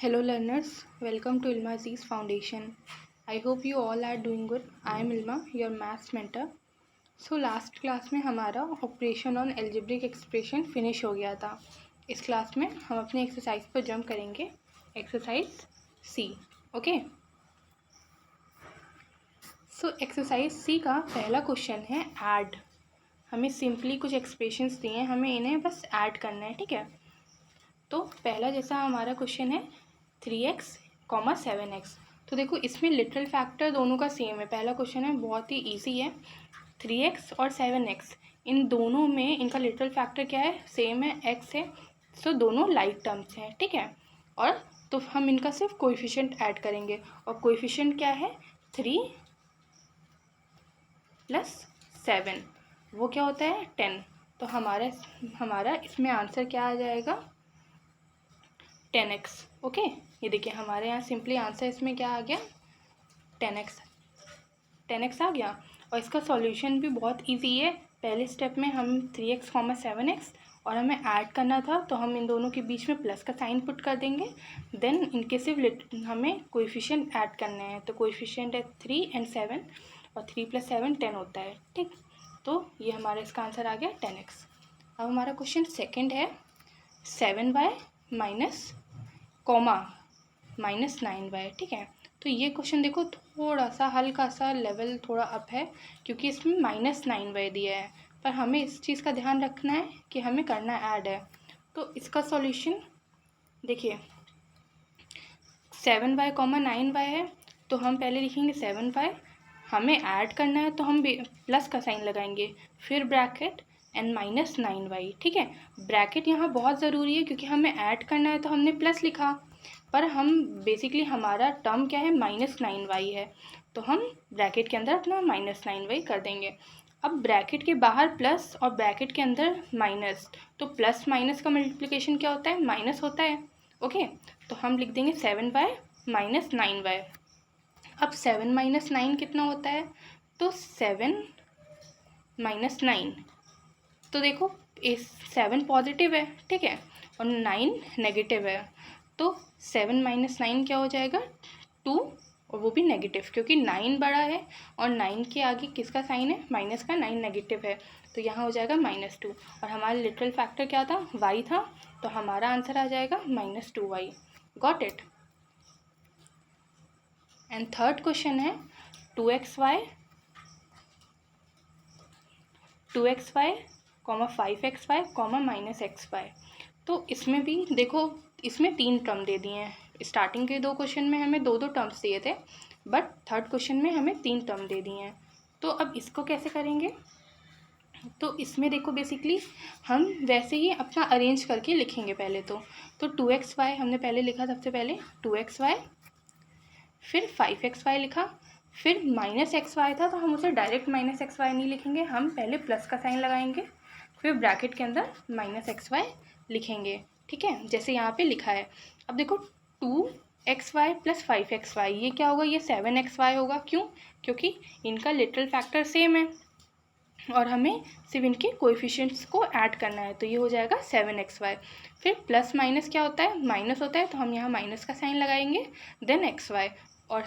Hello learners, welcome to Ilma Aziz Foundation. I hope you all are doing good. I am Ilma, your maths mentor. So last class में हमारा operation on algebraic expression finish हो गया था. इस class में हम अपने exercise पर जंप करेंगे. एक्सरसाइज सी. ओके. सो एक्सरसाइज सी का पहला क्वेश्चन है ऐड. हमें सिंपली कुछ एक्सप्रेशंस दिए हैं, हमें इन्हें बस ऐड करना है. ठीक है. तो पहला जैसा हमारा क्वेश्चन है 3x, 7x. तो देखो इसमें लिटरल फैक्टर दोनों का सेम है. पहला क्वेश्चन है, बहुत ही इजी है. 3x और 7x इन दोनों में इनका लिटरल फैक्टर क्या है? सेम है, x है. सो दोनों लाइक टर्म्स हैं. ठीक है. और तो हम इनका सिर्फ कोएफिशिएंट ऐड करेंगे. और कोएफिशिएंट क्या है? 3 + 7. वो क्या होता है? 10. तो हमारा इसमें आंसर क्या आ जाएगा? 10x. ओके. ये देखिए हमारे यहाँ सिंपली आंसर इसमें क्या आ गया? 10x आ गया. और इसका सॉल्यूशन भी बहुत इजी है. पहले स्टेप में हम 3x, 7x और हमें ऐड करना था, तो हम इन दोनों के बीच में प्लस का साइन पुट कर देंगे. देन इनके सिर्फ हमें कोएफिशिएंट ऐड करने हैं. तो कोएफिशिएंट है 3 और 7 और 3 + 7 10 होता है. ठीक. तो ये हमारा इसका आंसर आ गया 10x. अब हमारा क्वेश्चन सेकेंड है 7y -9y. ठीक है. तो ये क्वेश्चन देखो थोड़ा सा हल्का सा लेवल थोड़ा अप है, क्योंकि इसमें -9y दिया है. पर हमें इस चीज़ का ध्यान रखना है कि हमें करना ऐड है. तो इसका सॉल्यूशन देखिए 7y, 9y है. तो हम पहले लिखेंगे 7y. हमें ऐड करना है तो हम प्लस का साइन लगाएंगे, फिर ब्रैकेट एंड -9y. ठीक है. ब्रैकेट यहाँ बहुत ज़रूरी है, क्योंकि हमें ऐड करना है तो हमने प्लस लिखा, पर हम बेसिकली हमारा टर्म क्या है? -9y है. तो हम ब्रैकेट के अंदर अपना -9y कर देंगे. अब ब्रैकेट के बाहर प्लस और ब्रैकेट के अंदर माइनस, तो प्लस माइनस का मल्टीप्लिकेशन क्या होता है? माइनस होता है. ओके. तो हम लिख देंगे 7y -9y. अब 7 - 9 कितना होता है? तो 7 - 9. तो देखो इस 7 पॉजिटिव है. ठीक है. और 9 नेगेटिव है. तो 7 - 9 क्या हो जाएगा? 2. और वो भी नेगेटिव, क्योंकि 9 बड़ा है और 9 के आगे किसका साइन है? माइनस का. 9 नेगेटिव है, तो यहाँ हो जाएगा -2. और हमारा लिटरल फैक्टर क्या था? y था. तो हमारा आंसर आ जाएगा -2y. Got it. And third question है 2xy, 5xy, -xy. तो इसमें भी देखो इसमें 3 टर्म दे दिए हैं. स्टार्टिंग के 2 क्वेश्चन में हमें 2 टर्म्स दिए थे, बट थर्ड क्वेश्चन में हमें 3 टर्म दे दिए हैं. तो अब इसको कैसे करेंगे? तो इसमें देखो बेसिकली हम वैसे ही अपना अरेंज करके लिखेंगे पहले. तो 2xy हमने पहले लिखा. सबसे पहले 2xy, फिर 5xy लिखा, फिर -xy था, तो हम उसे डायरेक्ट -xy नहीं लिखेंगे, हम पहले प्लस का साइन लगाएंगे, फिर ब्रैकेट के अंदर -xy लिखेंगे. ठीक है. जैसे यहाँ पे लिखा है. अब देखो 2xy + 5xy, ये क्या होगा? ये 7xy होगा. क्यों? क्योंकि इनका लिटरल फैक्टर सेम है और हमें सिर्फ इनके कोएफिशिएंट्स को ऐड करना है. तो ये हो जाएगा 7xy. फिर प्लस माइनस क्या होता है? माइनस होता है, तो हम यहाँ माइनस का साइन लगाएंगे, देन xy. और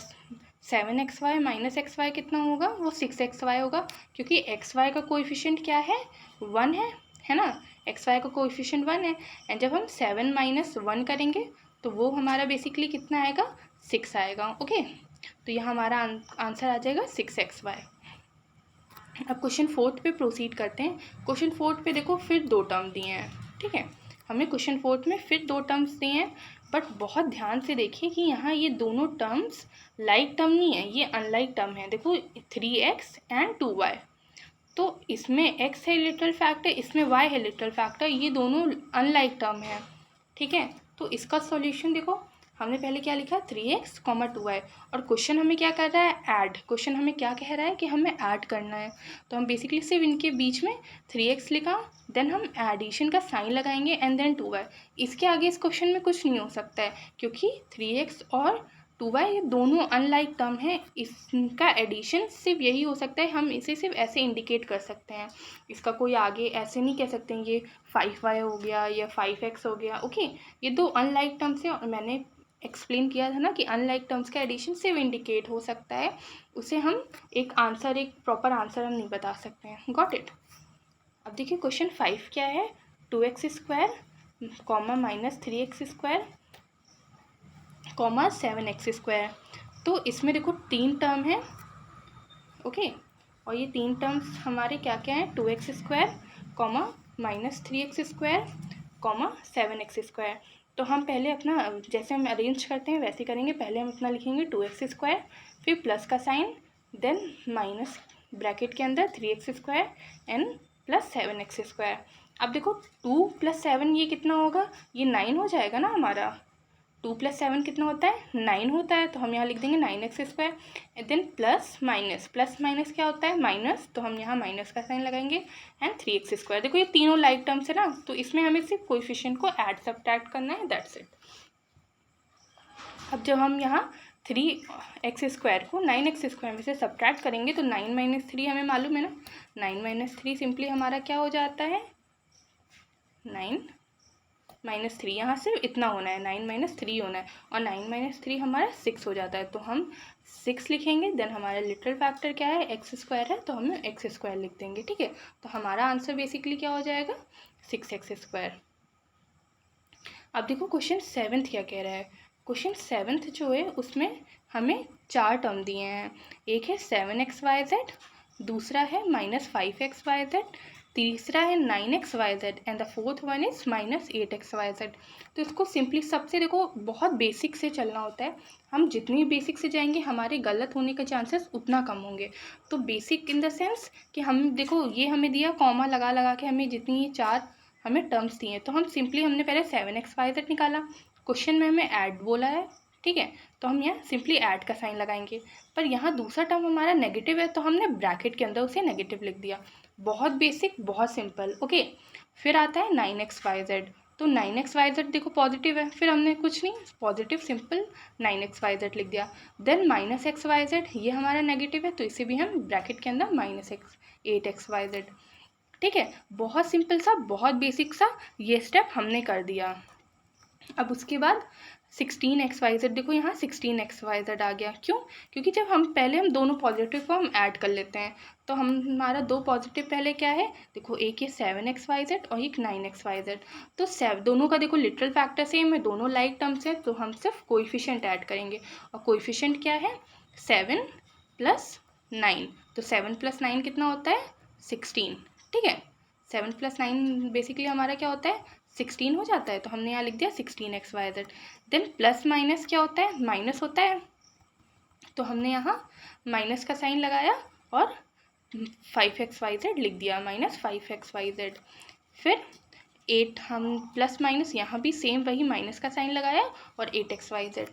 7xy -xy कितना होगा? वो 6xy होगा, क्योंकि xy का कोएफिशिएंट क्या है? 1 है ना. xy का कोएफिशिएंट 1 है. एंड जब हम 7 - 1 करेंगे तो वो हमारा बेसिकली कितना आएगा? 6 आएगा. ओके. तो यहाँ हमारा आंसर आ जाएगा 6xy. अब क्वेश्चन फोर्थ पे प्रोसीड करते हैं. क्वेश्चन फोर्थ पे देखो फिर 2 टर्म दिए हैं. ठीक है. हमें क्वेश्चन फोर्थ में फिर 2 टर्म्स दिए हैं, बट बहुत ध्यान से देखिए कि यहाँ ये दोनों टर्म्स लाइक टर्म नहीं है, ये अनलाइक टर्म है. देखो 3x एंड 2y. तो इसमें x है लिटरल फैक्टर, इसमें y है लिटरल फैक्टर. ये दोनों अनलाइक टर्म है. ठीक है. तो इसका सॉल्यूशन देखो हमने पहले क्या लिखा? 3x, 2y. और क्वेश्चन हमें क्या कर रहा है? ऐड. क्वेश्चन हमें क्या कह रहा है? कि हमें ऐड करना है. तो हम बेसिकली सिर्फ इनके बीच में 3x लिखा, देन हम एडिशन का साइन लगाएंगे एंड देन 2y. इसके आगे इस क्वेश्चन में कुछ नहीं हो सकता है, क्योंकि 3x और 2y ये दोनों अनलाइक टर्म है. इसका एडिशन सिर्फ यही हो सकता है. हम इसे सिर्फ ऐसे इंडिकेट कर सकते हैं. इसका कोई आगे ऐसे नहीं कह सकते हैं ये 5y हो गया या 5x हो गया. ओके. ये 2 अनलाइक टर्म्स है और मैंने एक्सप्लेन किया था ना कि अनलाइक टर्म्स का एडिशन सिर्फ इंडिकेट हो सकता है, उसे हम एक प्रॉपर आंसर हम नहीं बता सकते हैं। Got it. अब देखिए क्वेश्चन 5 क्या है, 2x² comma -3x² comma 7x²। तो इसमें देखो 3 टर्म है, ओके, और ये 3 टर्म्स हमारे क्या क्या हैं, 2x² comma -3x² comma 7x²। तो हम पहले अपना जैसे हम अरेंज करते हैं वैसे करेंगे। पहले हम अपना लिखेंगे 2x², फिर प्लस का साइन, देन माइनस ब्रैकेट के अंदर 3x² एंड प्लस 7x²। अब देखो 2 + 7 ये कितना होगा, ये 9 हो जाएगा ना हमारा। 2 + 7 कितना होता है, 9 होता है। तो हम यहाँ लिख देंगे 9x²। देन प्लस माइनस क्या होता है, माइनस, तो हम यहाँ माइनस का साइन लगाएंगे एंड 3x²। देखो ये तीनों लाइक टर्म्स है ना, तो इसमें हमें सिर्फ कोएफिशिएंट को ऐड सब्ट्रैक्ट करना है, दैट्स इट। अब जब हम यहाँ 3x² को 9x² में से सब्ट्रैक्ट करेंगे तो 9 - 3 हमें मालूम है ना, 9 - 3 सिंपली हमारा क्या हो जाता है, 9 - 3, यहाँ से इतना होना है, 9 - 3 होना है, और 9 - 3 हमारा 6 हो जाता है। तो हम 6 लिखेंगे। देन हमारा लिटिल फैक्टर क्या है, x² है, तो हम x² लिख देंगे, ठीक है। तो हमारा आंसर बेसिकली क्या हो जाएगा, 6x²। अब देखो क्वेश्चन 7 क्या कह रहा है। क्वेश्चन 7 जो है उसमें हमें 4 टर्म दिए हैं। एक है 7xyz, दूसरा है -5xyz, तीसरा है 9xyz and the fourth one is -8xyz। तो इसको सिंपली सबसे देखो बहुत बेसिक से चलना होता है। हम जितनी बेसिक से जाएंगे हमारे गलत होने के चांसेस उतना कम होंगे। तो बेसिक इन द सेंस कि हम देखो ये हमें दिया कॉमा लगा लगा के, हमें जितनी ये 4 हमें टर्म्स दिए, तो हम सिंपली हमने पहले 7xyz निकाला। क्वेश्चन में हमें ऐड बोला है, ठीक है, तो हम यहाँ सिंपली ऐड का साइन लगाएंगे। पर यहाँ दूसरा टर्म हमारा नेगेटिव है, तो हमने ब्रैकेट के अंदर उसे नेगेटिव लिख दिया। बहुत बेसिक, बहुत सिंपल, ओके। फिर आता है 9xyz। तो 9xyz देखो पॉजिटिव है, फिर हमने कुछ नहीं, पॉजिटिव सिंपल 9xyz लिख दिया। देन -xyz, ये हमारा नेगेटिव है, तो इसे भी हम ब्रैकेट के अंदर -8xyz, ठीक है। बहुत सिंपल सा, बहुत बेसिक सा ये स्टेप हमने कर दिया। अब उसके बाद 16xyz, देखो यहाँ 16xyz आ गया, क्यों, क्योंकि जब हम पहले हम दोनों पॉजिटिव को हम ऐड कर लेते हैं, तो हमारा 2 पॉजिटिव पहले क्या है, देखो एक ये 7xyz और एक 9xyz। तो दोनों का देखो लिटरल फैक्टर सेम है, दोनों लाइक टर्म्स है, तो हम सिर्फ कोएफिशिएंट ऐड करेंगे। और कोएफिशिएंट क्या है, 7 + 9। तो 7 + 9 कितना होता है, 16, ठीक है। 7 + 9 बेसिकली हमारा क्या होता है, 16 हो जाता है। तो हमने यहाँ लिख दिया 16xyz। देन प्लस माइनस क्या होता है, माइनस होता है, तो हमने यहाँ माइनस का साइन लगाया और 5xyz लिख दिया, -5xyz। फिर 8, हम प्लस माइनस यहाँ भी सेम वही माइनस का साइन लगाया और 8xyz।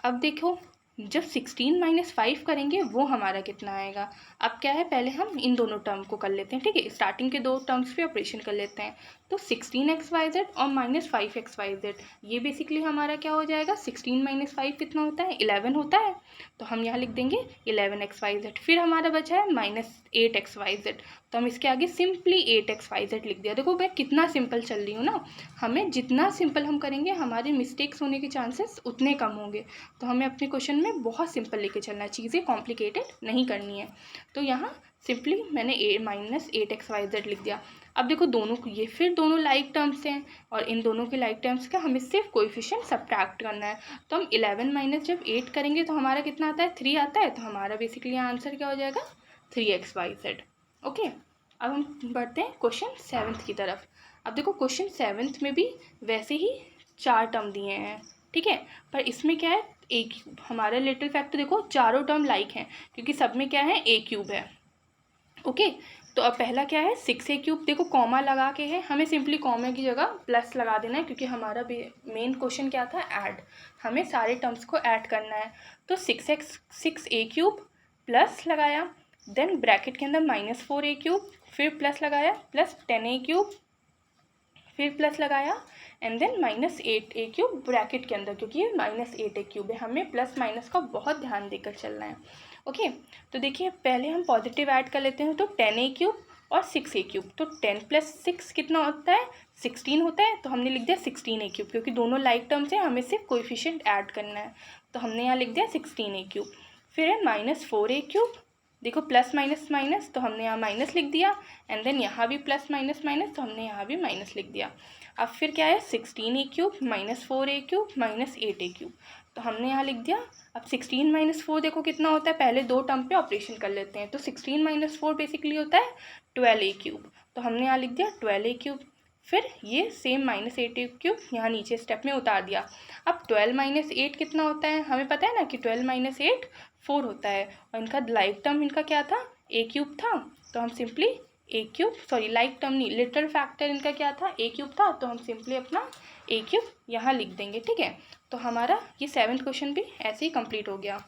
अब देखो जब 16 - 5 करेंगे वो हमारा कितना आएगा। अब क्या है, पहले हम इन दोनों टर्म को कर लेते हैं, ठीक है, स्टार्टिंग के 2 टर्म्स पे ऑपरेशन कर लेते हैं। तो 16xyz और -5xyz, ये बेसिकली हमारा क्या हो जाएगा, 16 - 5 कितना होता है, 11 होता है। तो हम यहाँ लिख देंगे 11xyz। फिर हमारा बचा है -8xyz, तो हम इसके आगे सिंपली 8xyz लिख दिया। देखो मैं कितना सिंपल चल रही हूँ ना, हमें जितना सिंपल हम करेंगे हमारे मिस्टेक्स होने के चांसेस उतने कम होंगे। तो हमें अपने क्वेश्चन में बहुत सिंपल लेके चलना है, चीज़ें कॉम्प्लिकेटेड नहीं करनी है। तो यहाँ सिंपली मैंने -8xyz लिख दिया। अब देखो दोनों ये फिर दोनों लाइक टर्म्स हैं, और इन दोनों के लाइक टर्म्स का हमें सिर्फ कोएफिशिएंट सब्ट्रैक्ट करना है। तो हम 11 - जब 8 करेंगे तो हमारा कितना आता है, 3 आता है। तो हमारा बेसिकली आंसर क्या हो जाएगा, 3xyz, ओके। अब हम बढ़ते हैं क्वेश्चन 7 की तरफ। अब देखो क्वेश्चन 7 में भी वैसे ही 4 टर्म दिए हैं, ठीक है, पर इसमें क्या है, एक हमारा लिटिल फैक्टर देखो चारों टर्म लाइक हैं, क्योंकि सब में क्या है, a³ है, ओके। तो अब पहला क्या है, 6a³, देखो कॉमा लगा के है, हमें सिंपली कॉमा की जगह प्लस लगा देना है, क्योंकि हमारा मेन क्वेश्चन क्या था, ऐड, हमें सारे टर्म्स को ऐड करना है। तो 6a³ प्लस लगाया, देन ब्रैकेट के अंदर -4a³, फिर प्लस लगाया, प्लस 10a³, फिर प्लस लगाया, एंड देन -8a³ ब्रैकेट के अंदर, क्योंकि ये -8a³ है। हमें प्लस माइनस का बहुत ध्यान देकर चलना है, ओके। तो देखिए पहले हम पॉजिटिव ऐड कर लेते हैं, तो 10a³ और 6a³ तो 10 + 6 कितना होता है 16 होता है। तो हमने लिख दिया 16a³ क्योंकि दोनों लाइक टर्म्स हैं, हमें सिर्फ कोएफिशिएंट ऐड करना है। तो हमने यहाँ लिख दिया 16a³। फिर है -4a³, देखो प्लस माइनस माइनस तो हमने यहाँ माइनस लिख दिया, एंड देन यहाँ भी प्लस माइनस माइनस तो हमने यहाँ भी माइनस लिख दिया। अब फिर क्या है 16a³ -4a³ -8a³, तो हमने यहाँ लिख दिया। अब 16 - 4 देखो कितना होता है, पहले दो टर्म पे ऑपरेशन कर लेते हैं। तो 16 - 4 बेसिकली होता है 12a³, तो हमने यहाँ लिख दिया 12a³। फिर ये सेम -8a³ यहाँ नीचे स्टेप में उतार दिया। अब 12 - 8 कितना होता है, हमें पता है ना कि 12 - 8 4 होता है, और इनका लाइक टर्म इनका क्या था a³ था, तो हम सिंपली लाइक टर्म नहीं, लिटरल फैक्टर इनका क्या था a³ था, तो हम सिंपली अपना a³ यहाँ लिख देंगे। ठीक है, तो हमारा ये 7th क्वेश्चन भी ऐसे ही कंप्लीट हो गया।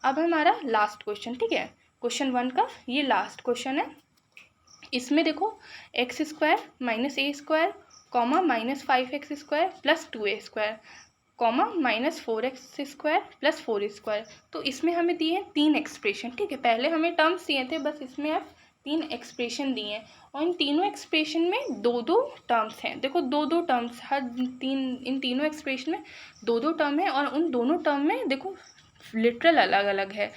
अब हमारा लास्ट क्वेश्चन, ठीक है, क्वेश्चन 1 का ये लास्ट क्वेश्चन है। इसमें देखो x² - a² -5x² + 2a² -4x² + 4a²। तो इसमें हमें दिए हैं 3 एक्सप्रेशन। ठीक है, पहले हमें टर्म्स दिए थे, बस इसमें अब 3 एक्सप्रेशन दिए हैं, और इन तीनों एक्सप्रेशन में 2-2 टर्म्स हैं। देखो 2-2 टर्म्स, इन तीनों एक्सप्रेशन में 2-2 टर्म है, और उन दोनों टर्म में देखो लिटरल अलग अलग है,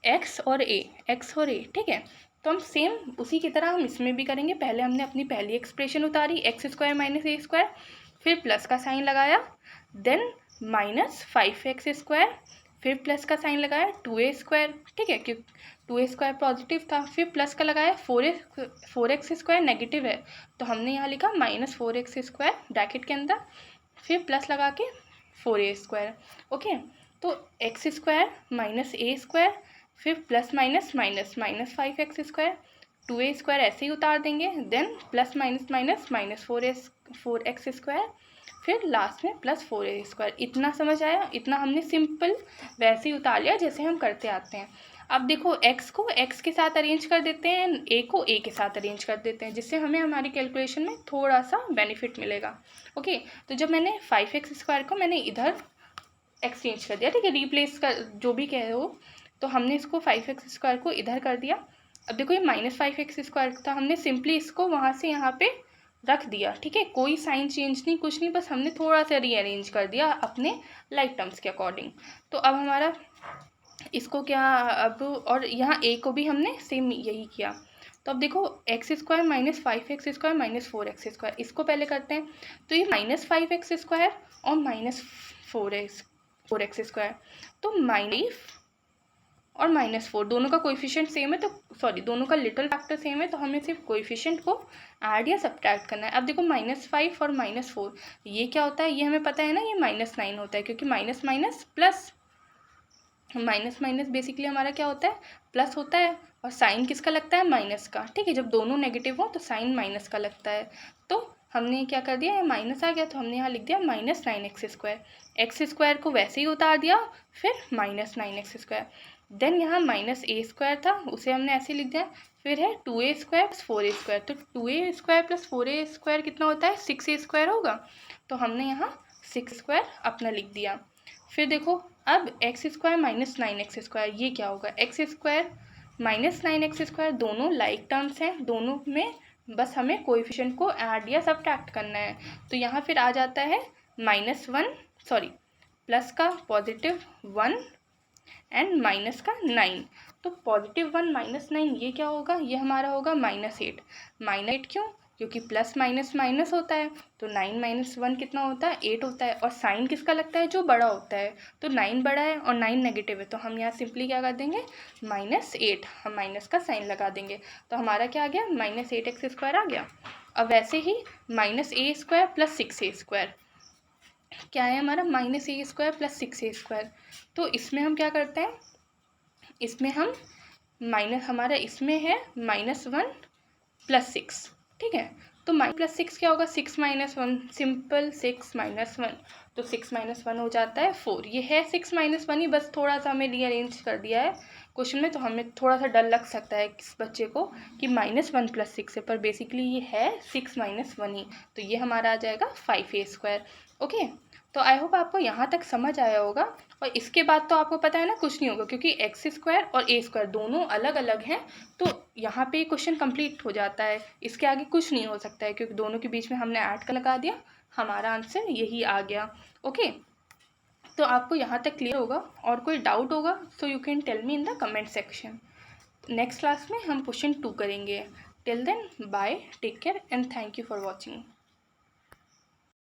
x और a। ठीक है, तो हम सेम उसी की तरह हम इसमें भी करेंगे। पहले हमने अपनी पहली एक्सप्रेशन उतारी x² - a², फिर प्लस का साइन लगाया, देन -5x², फिर प्लस का साइन लगाया 2a²। ठीक है, क्योंकि 2a² पॉजिटिव था, फिर प्लस का लगाया 4x² नेगेटिव है, तो हमने यहाँ लिखा -4x² ब्रैकेट के अंदर, फिर प्लस लगा के 4a²। ओके, तो x² - a², फिर plus minus minus -5x², 2a² ऐसे ही उतार देंगे, then plus minus minus -4x², फिर लास्ट में +4a²। इतना समझ आया, इतना हमने सिंपल वैसे ही उतार लिया जैसे हम करते आते हैं। अब देखो x को x के साथ अरेंज कर देते हैं, a को a के साथ अरेंज कर देते हैं, जिससे हमें हमारी कैलकुलेशन में थोड़ा सा बेनिफिट मिलेगा। ओके, तो जब मैंने 5x² को मैंने इधर एक्सचेंज कर दिया, ठीक है, रिप्लेस कर जो भी कहे हो, तो हमने इसको 5x² को इधर कर दिया। अब देखो ये -5x² था, हमने सिंपली इसको वहाँ से यहाँ पे रख दिया। ठीक है, कोई साइन चेंज नहीं, कुछ नहीं, बस हमने थोड़ा सा रीअरेंज कर दिया अपने लाइक टर्म्स के अकॉर्डिंग। तो अब हमारा इसको क्या, अब और यहाँ a को भी हमने सेम यही किया। तो अब देखो x² - 5x² - 4x², इसको पहले करते हैं। तो ये -5x² और -4x², तो -5 और -4 दोनों का कोएफिशिएंट सेम है, तो सॉरी दोनों का लिटल फैक्टर सेम है, तो हमें सिर्फ कोएफिशिएंट को ऐड या सब्ट्रैक्ट करना है। अब देखो -5 और -4 ये क्या होता है, ये हमें पता है ना, ये -9 होता है, क्योंकि minus minus plus, minus minus basically हमारा क्या होता है प्लस होता है, और साइन किसका लगता है माइनस का। ठीक है, जब दोनों नेगेटिव हो तो साइन माइनस का लगता है। तो हमने क्या कर दिया, माइनस आ गया, तो हमने यहाँ लिख दिया -9x²। x² को वैसे ही उतार दिया, फिर -9x²। देन यहाँ -a² था, उसे हमने ऐसे लिख दिया, फिर है 2a² + 4a²। तो 2a² + 4a² कितना होता है 6a² होगा, तो हमने यहाँ 6² अपना लिख दिया। फिर देखो अब x² - 9x², ये क्या होगा, x² - 9x² दोनों लाइक टर्म्स हैं, दोनों में बस हमें कोएफिशिएंट को ऐड या सब्ट्रैक्ट करना है। तो यहाँ फिर आ जाता है प्लस का +1 एंड माइनस का 9। तो +1 - 9 ये क्या होगा, ये हमारा होगा -8। -8 क्यों, क्योंकि प्लस माइनस माइनस होता है, तो 9 - 1 कितना होता है 8 होता है, और साइन किसका लगता है जो बड़ा होता है, तो 9 बड़ा है और 9 नेगेटिव है, तो हम यहाँ सिंपली क्या कर देंगे -8, हम माइनस का साइन लगा देंगे, तो हमारा क्या आ गया -8x² आ गया। अब वैसे ही -a² + 6a², क्या है हमारा -a² + 6a²। तो इसमें हम क्या करते हैं, इसमें हम हमारा इसमें है -1 + 6। ठीक है, तो -6 क्या होगा 6 - 1, सिंपल 6 - 1, तो 6 - 1 हो जाता है 4। ये है 6 - 1 ही, बस थोड़ा सा हमें रीअरेंज कर दिया है क्वेश्चन में, तो हमें थोड़ा सा डर लग सकता है किस बच्चे को कि -1 + 6 है, पर बेसिकली ये है 6 - 1 ही, तो ये हमारा आ जाएगा 5a²। ओके, तो आई होप आपको यहाँ तक समझ आया होगा। और इसके बाद तो आपको पता है ना कुछ नहीं होगा, क्योंकि एक्स स्क्वायर और ए स्क्वायर दोनों अलग अलग हैं, तो यहाँ पे क्वेश्चन कंप्लीट हो जाता है। इसके आगे कुछ नहीं हो सकता है, क्योंकि दोनों के बीच में हमने ऐड का लगा दिया, हमारा आंसर यही आ गया। ओके, तो आपको यहाँ तक क्लियर होगा। और कोई डाउट होगा so you can tell me in the comment section. Next class में हम क्वेश्चन 2 करेंगे। Till then bye, take care and thank you for watching.